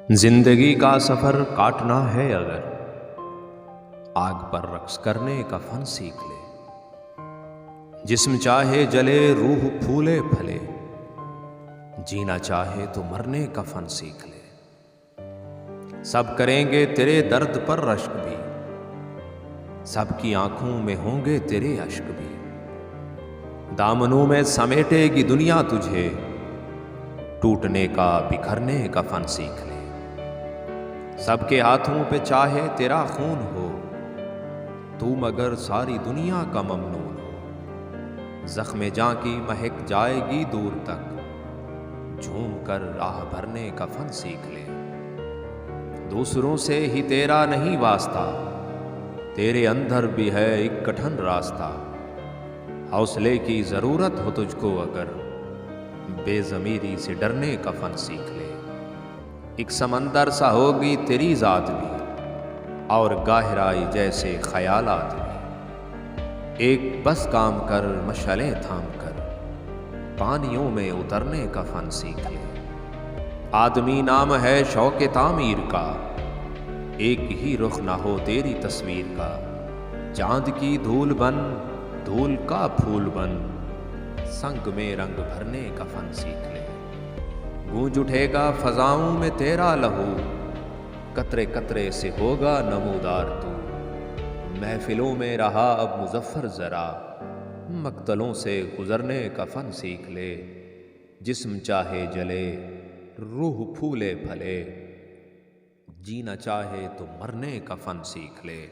زندگی کا سفر کاٹنا ہے اگر آگ پر رقص کرنے کا فن سیکھ لے۔ جسم چاہے جلے روح پھولے پھلے، جینا چاہے تو مرنے کا فن سیکھ لے۔ سب کریں گے تیرے درد پر رشک بھی، سب کی آنکھوں میں ہوں گے تیرے اشک بھی۔ دامنوں میں سمیٹے گی دنیا تجھے، ٹوٹنے کا بکھرنے کا فن سیکھ لے۔ سب کے ہاتھوں پہ چاہے تیرا خون ہو، تو مگر ساری دنیا کا ممنون ہو۔ زخم جاں کی مہک جائے گی دور تک، جھوم کر راہ بھرنے کا فن سیکھ لے۔ دوسروں سے ہی تیرا نہیں واسطہ، تیرے اندر بھی ہے ایک کٹھن راستہ۔ حوصلے کی ضرورت ہو تجھ کو اگر، بے ضمیری سے ڈرنے کا فن سیکھ لے۔ ایک سمندر سا ہوگی تیری ذات بھی، اور گہرائی جیسے خیالات بھی۔ ایک بس کام کر مشعلیں تھام کر، پانیوں میں اترنے کا فن سیکھ لے۔ آدمی نام ہے شوق تعمیر کا، ایک ہی رخ نہ ہو تیری تصویر کا۔ چاند کی دھول بن، دھول کا پھول بن، سنگ میں رنگ بھرنے کا فن سیکھ لے۔ گونج اٹھے گا فضاؤں میں تیرا لہو، قطرے قطرے سے ہوگا نمودار تو۔ محفلوں میں رہا اب مظفر ذرا، مقتلوں سے گزرنے کا فن سیکھ لے۔ جسم چاہے جلے روح پھولے پھلے، جینا چاہے تو مرنے کا فن سیکھ لے۔